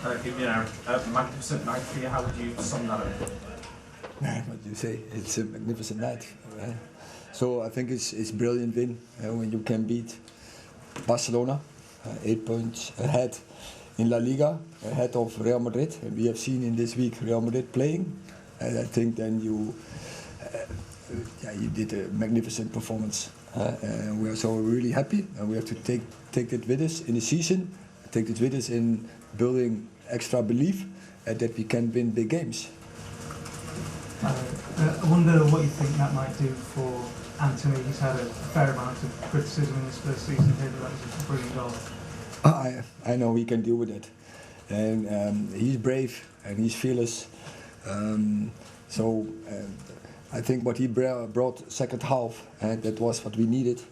A magnificent night for you. How would you sum that up? What you say, it's a magnificent night. So I think it's brilliant win when you can beat Barcelona, 8 points ahead in La Liga, ahead of Real Madrid. And we have seen in this week Real Madrid playing, and I think then you did a magnificent performance. And we are so really happy, and we have to take it with us in the season, take it with us in building extra belief that we can win big games. I wonder what you think that might do for Anthony. He's had a fair amount of criticism in his first season here, but that was a brilliant goal. I know he can deal with it, and he's brave and he's fearless. I think what he brought second half, that was what we needed,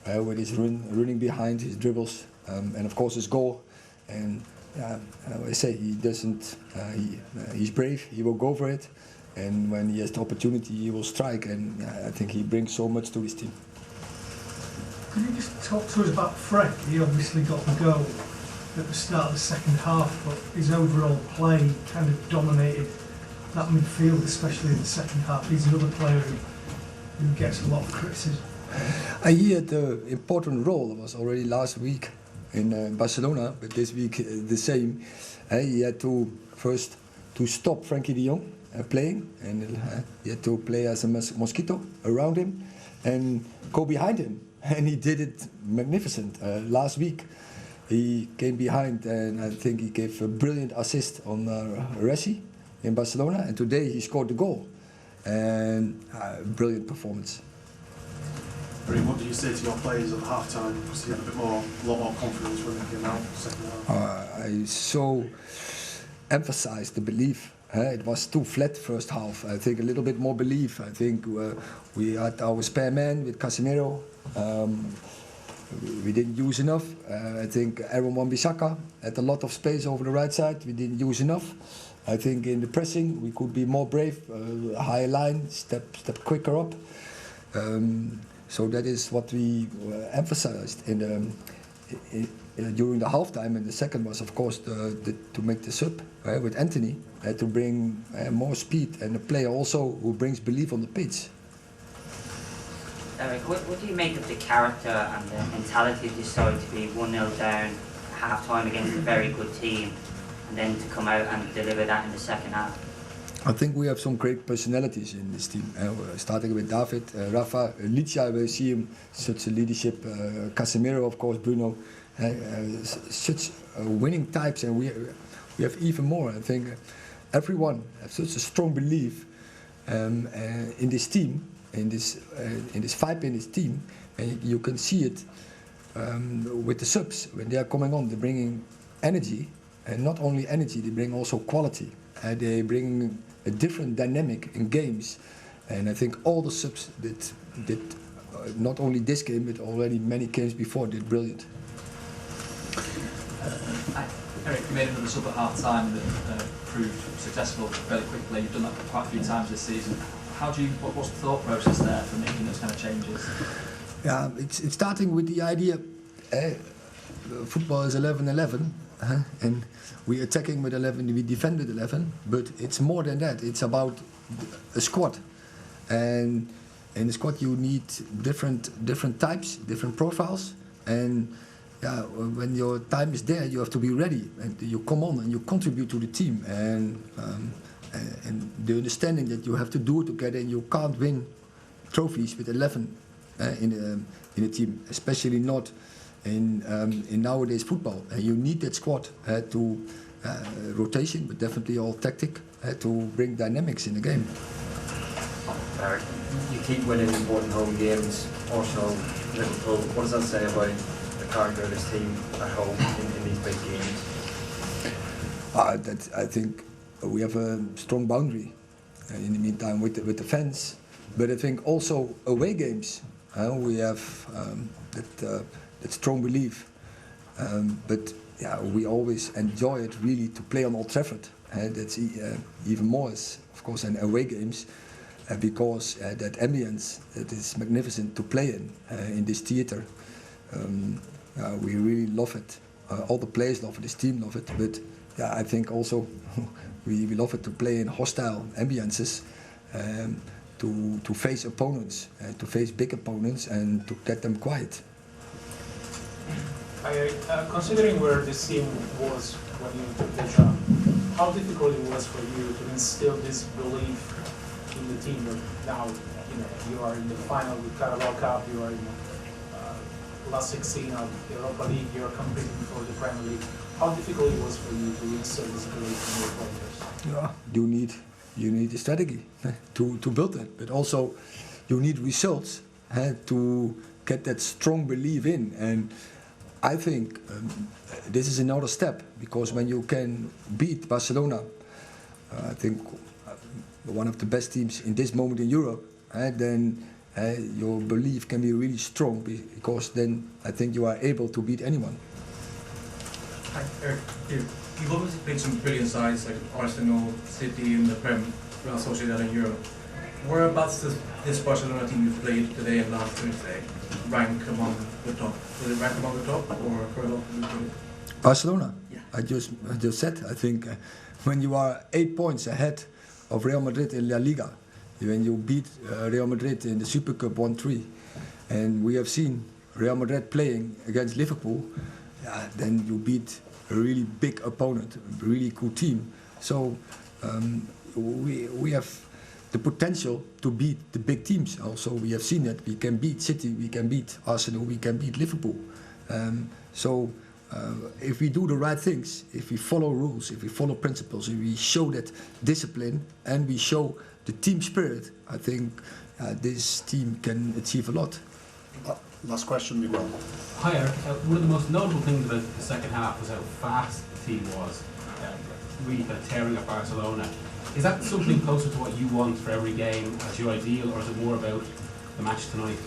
with his running behind, his dribbles, and of course his goal. And I say he doesn't. He's brave. He will go for it. And when he has the opportunity, he will strike, and I think he brings so much to his team. Could you just talk to us about Fred? He obviously got the goal at the start of the second half, but his overall play kind of dominated that midfield, especially in the second half. He's another player who gets a lot of criticism. He had an important role. It was already last week in Barcelona, but this week the same. He had to first stop Frankie de Jong playing, and he had to play as a mosquito around him and go behind him, and he did it magnificent. Last week he came behind, and I think he gave a brilliant assist on Resi in Barcelona, and today he scored the goal, and brilliant performance. What do you say to your players at half time? Because you had a lot more confidence when they came out second half. I so emphasized the belief. It was too flat first half. I think a little bit more belief. I think we had our spare man with Casemiro. We didn't use enough. I think Aaron Wan-Bissaka had a lot of space over the right side. We didn't use enough. I think in the pressing we could be more brave, higher line, step quicker up. So that is what we emphasized during the halftime, and the second was of course to make the sub with Anthony to bring more speed, and a player also who brings belief on the pitch. Erik, what do you make of the character and the mentality of this side to be 1-0 down half-time against a very good team, and then to come out and deliver that in the second half? I think we have some great personalities in this team. Starting with David, Rafa, Licha, we see him such a leadership. Casemiro, of course, Bruno, such winning types, and we have even more. I think everyone has such a strong belief in this team, in this vibe in this team, and you can see it with the subs when they are coming on. They're bringing energy, and not only energy, they bring also quality. They bring a different dynamic in games, and I think all the subs did not only this game but already many games before did brilliant. Erik, you made another sub at half time that proved successful fairly quickly. You've done that quite a few times this season. What's the thought process there for making those kind of changes? Yeah, it's starting with the idea. Football is 11-11. And we're attacking with 11, we defend with 11, but it's more than that. It's about a squad, and in the squad you need different types, different profiles, and when your time is there, you have to be ready, and you come on and you contribute to the team, and the understanding that you have to do it together, and you can't win trophies with 11 in a team, especially not in nowadays football. You need that squad to rotation, but definitely all tactic to bring dynamics in the game. Erik, you keep winning important home games, Arsenal, Liverpool. What does that say about the character of this team at home in these big games? I think we have a strong boundary in the meantime with the fans, but I think also away games we have that strong belief, but we always enjoy it really to play on Old Trafford. That's even more, of course, in away games, because that ambience that is magnificent to play in this theater. We really love it, all the players love it, this team love it, but yeah, I think also we love it to play in hostile ambiances, to face opponents, to face big opponents, and to get them quiet. Considering where this team was when you took the job, how difficult it was for you to instill this belief in the team that now you are in the final with Carabao Cup, you are in the last 16 of the Europa League, you are competing for the Premier League. How difficult it was for you to instill this belief in your players? Yeah, you need a strategy to build that, but also you need results to get that strong belief in. And I think this is another step, because when you can beat Barcelona, I think one of the best teams in this moment in Europe, then your belief can be really strong, because then I think you are able to beat anyone. Hi, Erik. You've obviously played some brilliant sides like Arsenal, City, and the Prem, Real Sociedad in Europe. Whereabouts does this Barcelona team you've played today and last Thursday rank among the top? Does it rank among the top, or further up? Barcelona? Yeah. I just said, I think when you are 8 points ahead of Real Madrid in La Liga, when you beat Real Madrid in the Super Cup 1-3, and we have seen Real Madrid playing against Liverpool, then you beat a really big opponent, a really cool team. So we have the potential to beat the big teams. Also, we have seen that we can beat City, we can beat Arsenal, we can beat Liverpool. If we do the right things, if we follow rules, if we follow principles, if we show that discipline and we show the team spirit, I think this team can achieve a lot. Last question, Miguel. Hi Erik, one of the most notable things about the second half was how fast the team was, really kind of tearing at Barcelona. Is that something closer to what you want for every game as your ideal, or is it more about the match tonight?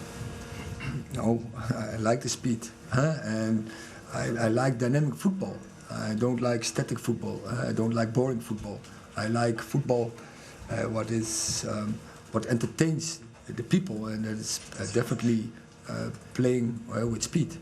No, I like the speed, and I like dynamic football. I don't like static football. I don't like boring football. I like football what entertains the people, and that is definitely playing with speed.